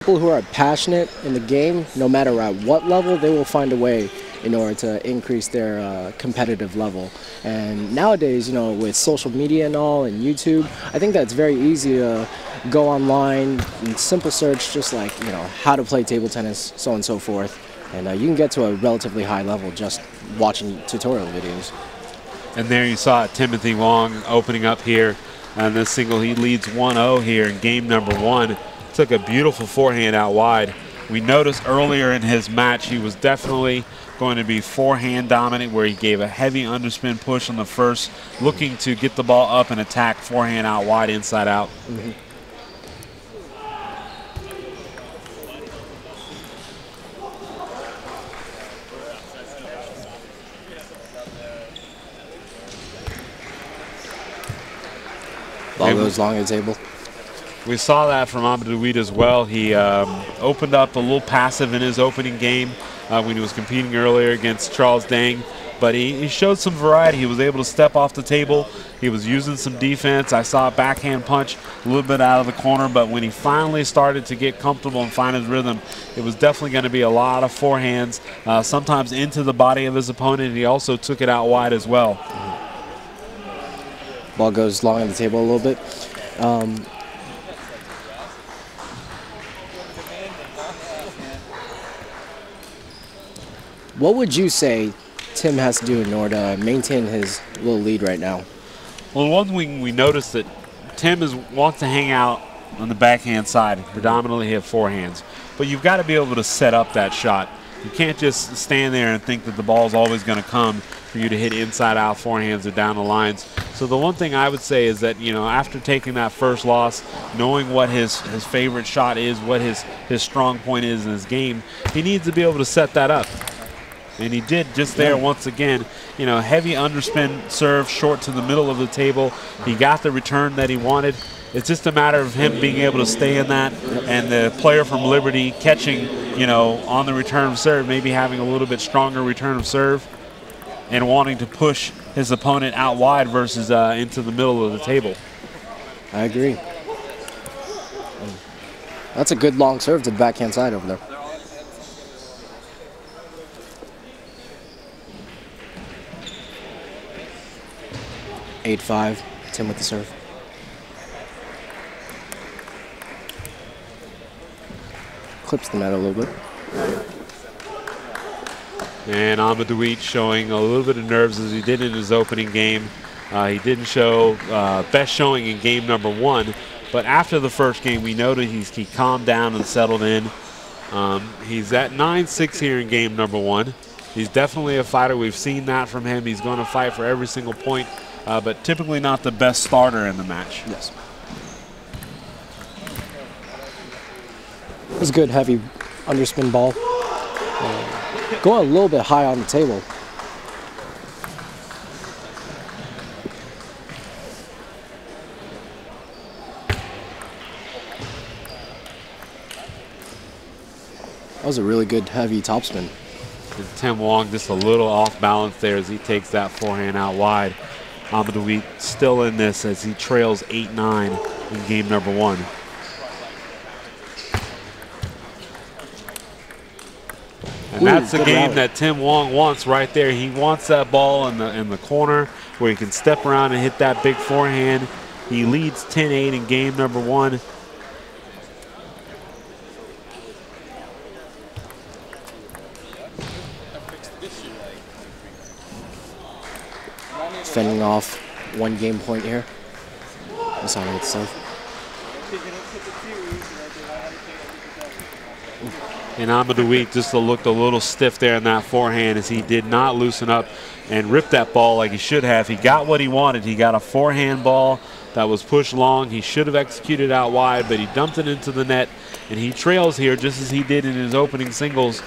People who are passionate in the game, no matter at what level, they will find a way in order to increase their competitive level. And nowadays, you know, with social media and all, and YouTube, I think that's very easy to go online and simple search, just like, you know, how to play table tennis, so on and so forth. And you can get to a relatively high level just watching tutorial videos. And there you saw it, Timothy Wang opening up here on this single. He leads 1-0 here in game number 1. Took a beautiful forehand out wide. We noticed earlier in his match he was definitely going to be forehand dominant, where he gave a heavy underspin push on the first, looking to get the ball up and attack forehand out wide, inside out. Ball goes long at the table. We saw that from Ameduite as well. He opened up a little passive in his opening game when he was competing earlier against Charles Dang, but he showed some variety. He was able to step off the table. He was using some defense. I saw a backhand punch a little bit out of the corner, but when he finally started to get comfortable and find his rhythm, it was definitely going to be a lot of forehands, sometimes into the body of his opponent. He also took it out wide as well. Ball goes long on the table a little bit. What would you say Tim has to do in order to maintain his little lead right now? Well, one thing we noticed that Tim wants to hang out on the backhand side, predominantly hit forehands. But you've got to be able to set up that shot. You can't just stand there and think that the ball's always going to come for you to hit inside out forehands or down the lines. So the one thing I would say is that, you know, after taking that first loss, knowing what his favorite shot is, what his strong point is in his game, he needs to be able to set that up. And he did just there once again. You know, heavy underspin serve short to the middle of the table. He got the return that he wanted. It's just a matter of him being able to stay in that, and the player from Liberty catching, you know, on the return of serve, maybe having a little bit stronger return of serve and wanting to push his opponent out wide versus into the middle of the table. I agree. That's a good long serve to the backhand side over there. (8-5), Tim with the serve. Clips the net a little bit. And Ameduite showing a little bit of nerves as he did in his opening game. He didn't show best showing in game number 1, but after the first game we noticed he calmed down and settled in. He's at 9-6 here in game number 1. He's definitely a fighter. We've seen that from him. He's going to fight for every single point, but typically not the best starter in the match. Yes. It was a good heavy underspin ball. Going a little bit high on the table. That was a really good heavy topspin. And Tim Wang just a little off balance there as he takes that forehand out wide. Ameduite still in this as he trails 8-9 in game number 1. And that's the game that Tim Wang wants right there. He wants that ball in the corner where he can step around and hit that big forehand. He leads 10-8 in game number 1. Fending off one game point here. Messanh with the serve. And Ameduite just looked a little stiff there in that forehand as he did not loosen up and rip that ball like he should have. He got what he wanted. He got a forehand ball that was pushed long. He should have executed out wide, but he dumped it into the net, and he trails here just as he did in his opening singles,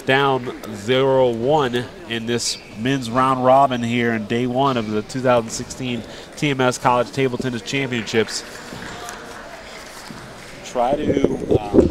down 0-1 in this men's round robin here in day 1 of the 2016 TMS College Table Tennis Championships. Try to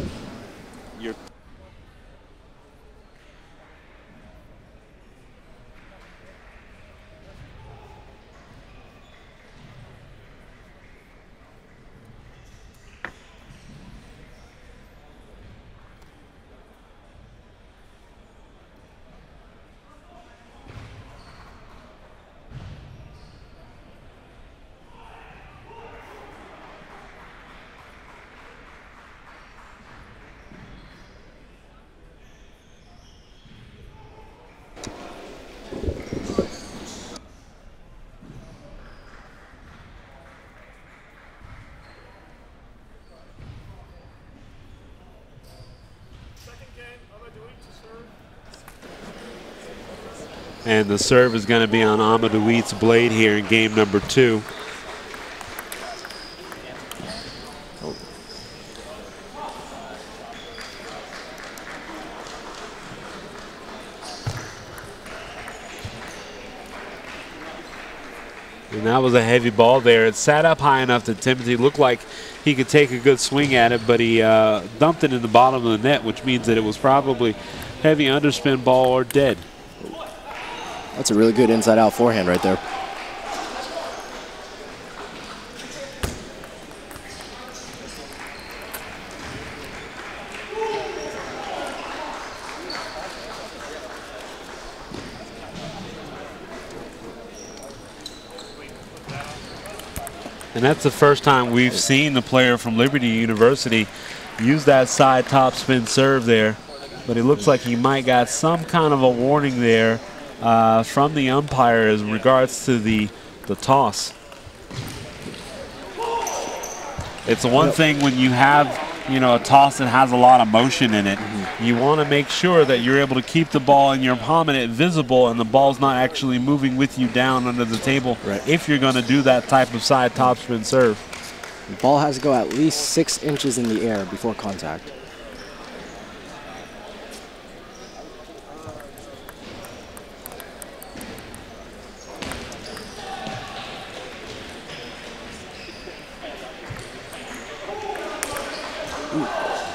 And the serve is going to be on Ameduite's blade here in game number 2. And that was a heavy ball there. It sat up high enough that Timothy looked like he could take a good swing at it, but he dumped it in the bottom of the net, which means that it was probably heavy underspin ball or dead. That's a really good inside-out forehand right there. And that's the first time we've seen the player from Liberty University use that side top spin serve there. But it looks like he might got some kind of a warning there from the umpire as regards to the toss. It's one thing when you have, you know, a toss that has a lot of motion in it. You want to make sure that you're able to keep the ball in your prominent visible and the ball's not actually moving with you down under the table if you're going to do that type of side topspin serve. The ball has to go at least 6 inches in the air before contact.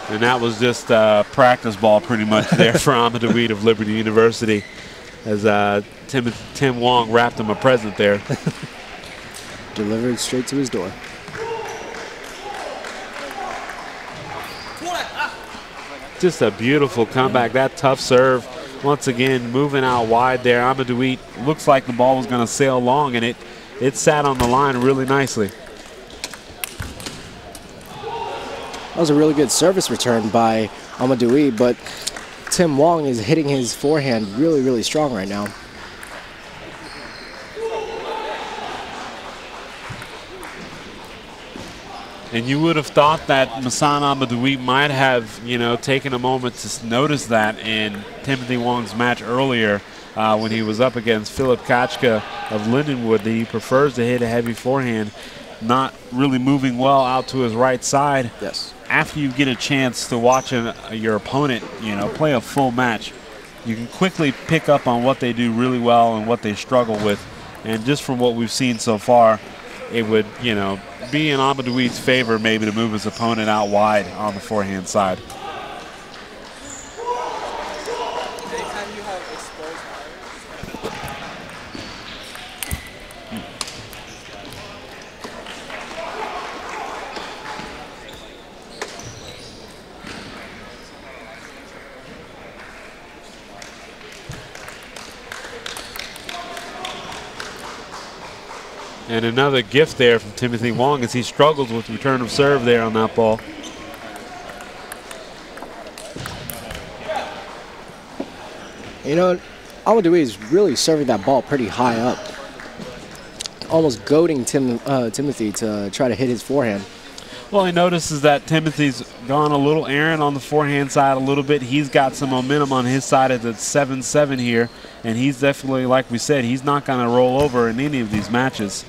And that was just a practice ball pretty much there for Ameduite of Liberty University as Tim Wang wrapped him a present there. Delivered straight to his door. Just a beautiful comeback. That tough serve, once again, moving out wide there. Ameduite looks like the ball was going to sail long, and it sat on the line really nicely. That was a really good service return by Ameduite, but Tim Wang is hitting his forehand really, really strong right now. And you would have thought that Messanh Ameduite might have, you know, taken a moment to notice that in Timothy Wang's match earlier when he was up against Philip Kachka of Lindenwood, that he prefers to hit a heavy forehand, not really moving well out to his right side. Yes. After you get a chance to watch your opponent, you know, play a full match, you can quickly pick up on what they do really well and what they struggle with. And just from what we've seen so far, it would, you know, be in Ameduite's favor maybe to move his opponent out wide on the forehand side. And another gift there from Timothy Wang as he struggles with return of serve there on that ball. You know, Ameduite is really serving that ball pretty high up, almost goading Timothy to try to hit his forehand. Well, he notices that Timothy's gone a little errant on the forehand side a little bit. He's got some momentum on his side at the 7-7 here, and he's definitely, like we said, he's not going to roll over in any of these matches.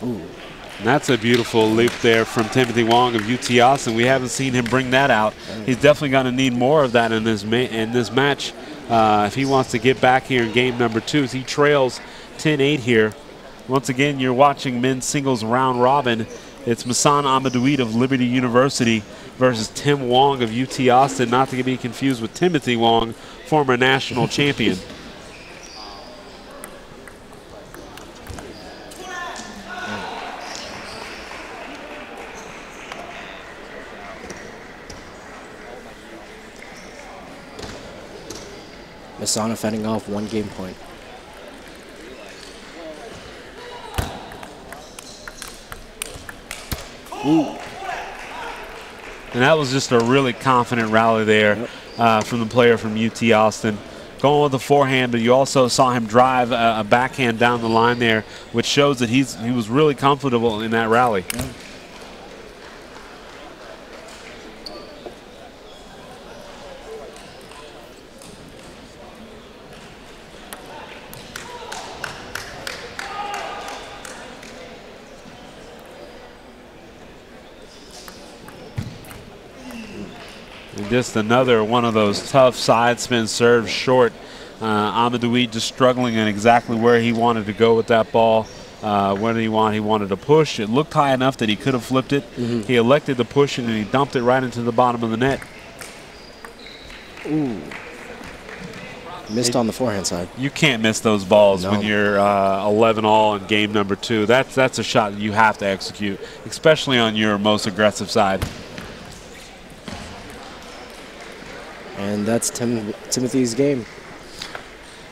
And that's a beautiful leap there from Timothy Wang of UT Austin. We haven't seen him bring that out. He's definitely going to need more of that in this match if he wants to get back here in game number 2. He trails 10-8 here. Once again, you're watching men's singles round robin. It's Messanh Ameduite of Liberty University versus Tim Wang of UT Austin, not to be confused with Timothy Wang, former national champion. Messanh fending off 1 game point. Ooh. And that was just a really confident rally there from the player from UT Austin. Going with the forehand, but you also saw him drive a backhand down the line there, which shows that he was really comfortable in that rally. Yeah. And just another one of those tough side spin serves short. Ameduite just struggling in exactly where he wanted to go with that ball. What did he want? He wanted to push. It looked high enough that he could have flipped it. He elected to push it, and he dumped it right into the bottom of the net. Ooh. Missed on the forehand side. You can't miss those balls when you're 11-all in game number 2. That's a shot that you have to execute, especially on your most aggressive side. And that's Timothy's game.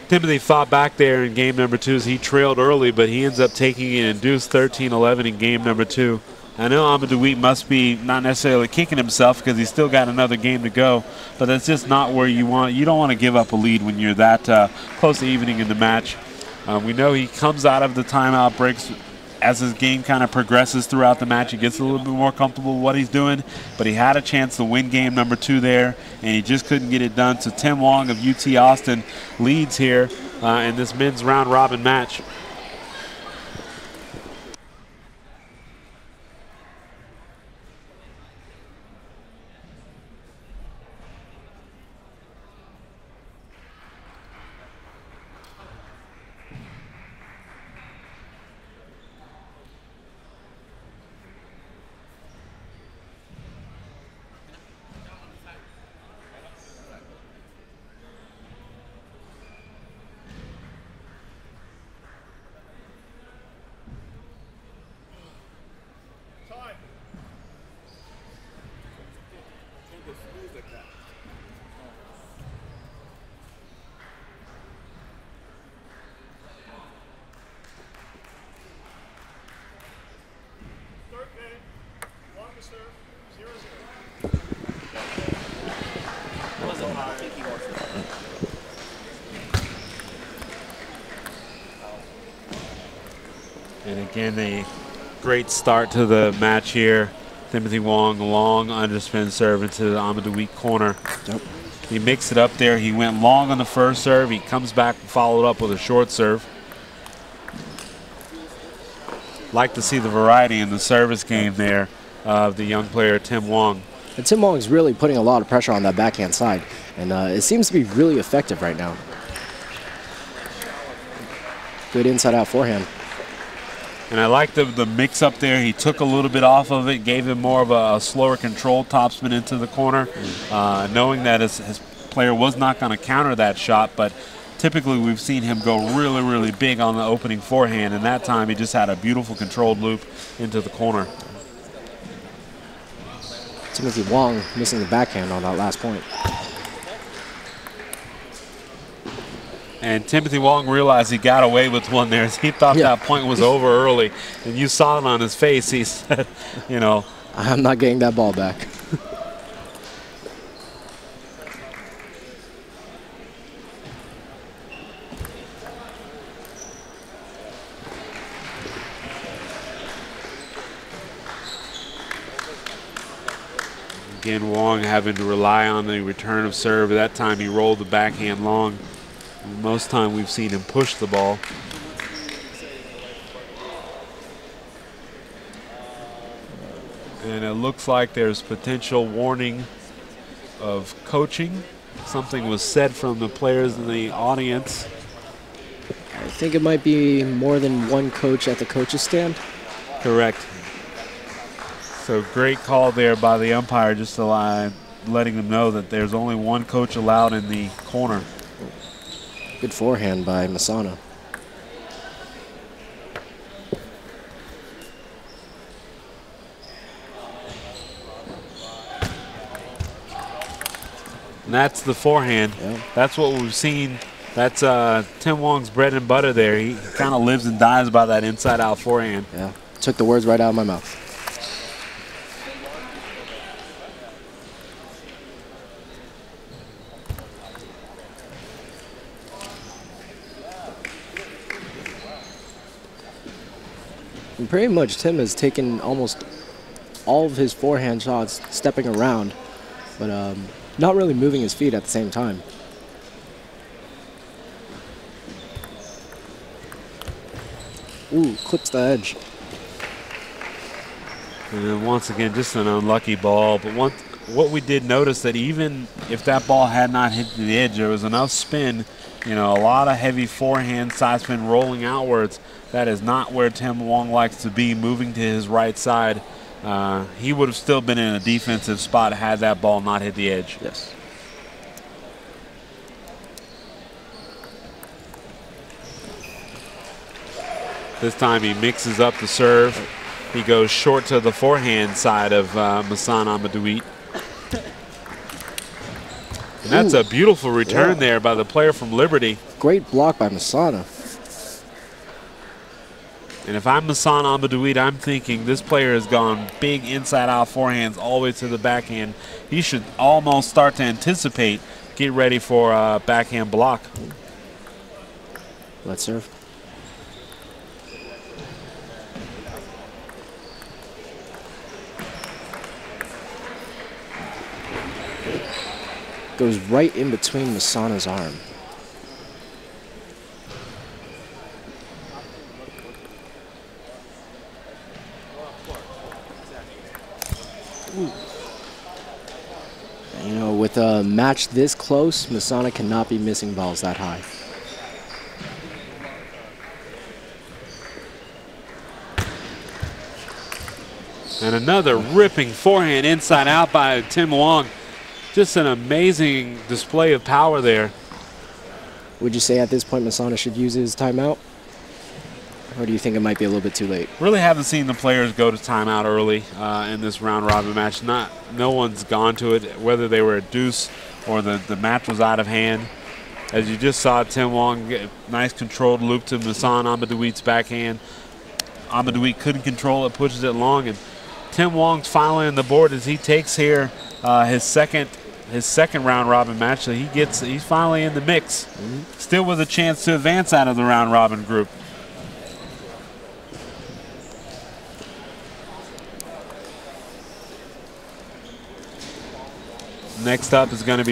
Timothy fought back there in game number 2 as he trailed early, but he ends up taking an induced 13-11 in game number 2. I know Ameduite must be not necessarily kicking himself because he's still got another game to go, but that's just not where you want. You don't want to give up a lead when you're that close to evening in the match. We know he comes out of the timeout breaks as his game kind of progresses throughout the match. He gets a little bit more comfortable with what he's doing, but he had a chance to win game number 2 there, and he just couldn't get it done. So Tim Wang of UT Austin leads here in this men's round robin match. And again, a great start to the match here. Timothy Wang, long underspin serve into the Ameduite corner. Yep. He mixed it up there. He went long on the first serve. He comes back and followed up with a short serve. Like to see the variety in the service game there of the young player Tim Wang. And Tim Wang's really putting a lot of pressure on that backhand side, and it seems to be really effective right now. Good inside-out forehand. And I like the mix-up there. He took a little bit off of it, gave him more of a slower controlled topspin into the corner, knowing that his player was not going to counter that shot, but typically we've seen him go really, really big on the opening forehand, and that time he just had a beautiful controlled loop into the corner. Timothy Wang missing the backhand on that last point. And Timothy Wang realized he got away with one there. He thought that point was over early. And you saw it on his face. He said, you know, I'm not getting that ball back. Again, Wang having to rely on the return of serve. At that time, he rolled the backhand long. Most time we've seen him push the ball. And it looks like there's potential warning of coaching. Something was said from the players in the audience. I think it might be more than one coach at the coach's stand. Correct. So great call there by the umpire, just letting them know that there's only one coach allowed in the corner. Good forehand by Messanh. And that's the forehand. Yeah. That's what we've seen. That's Tim Wang's bread and butter there. He kind of lives and dies by that inside-out forehand. Yeah, took the words right out of my mouth. And pretty much Tim has taken almost all of his forehand shots stepping around, but not really moving his feet at the same time. Ooh, clips the edge. And then once again, just an unlucky ball. But what we did notice that even if that ball had not hit the edge, there was enough spin, you know, a lot of heavy forehand side spin rolling outwards. That is not where Tim Wang likes to be, moving to his right side. He would have still been in a defensive spot had that ball not hit the edge. Yes. This time he mixes up the serve. He goes short to the forehand side of Messanh Ameduite. And that's a beautiful return there by the player from Liberty. Great block by Messanh. And if I'm Messanh Ameduite, I'm thinking this player has gone big inside-out forehands all the way to the backhand. He should almost start to anticipate, get ready for a backhand block. Let's serve. Goes right in between Messana's arm. Ooh. And, you know, with a match this close, Messanh cannot be missing balls that high. And another ripping forehand inside out by Tim Wang. Just an amazing display of power there. Would you say at this point Messanh should use his timeout? Or do you think it might be a little bit too late? Really haven't seen the players go to timeout early in this round-robin match. No one's gone to it, whether they were at deuce or the match was out of hand. As you just saw, Tim Wang get a nice controlled loop to Messanh Ameduite's backhand. Ameduite couldn't control it, pushes it long, and Tim Wang's finally on the board as he takes here his second round-robin match. So he's finally in the mix, still with a chance to advance out of the round-robin group. Next up is going to be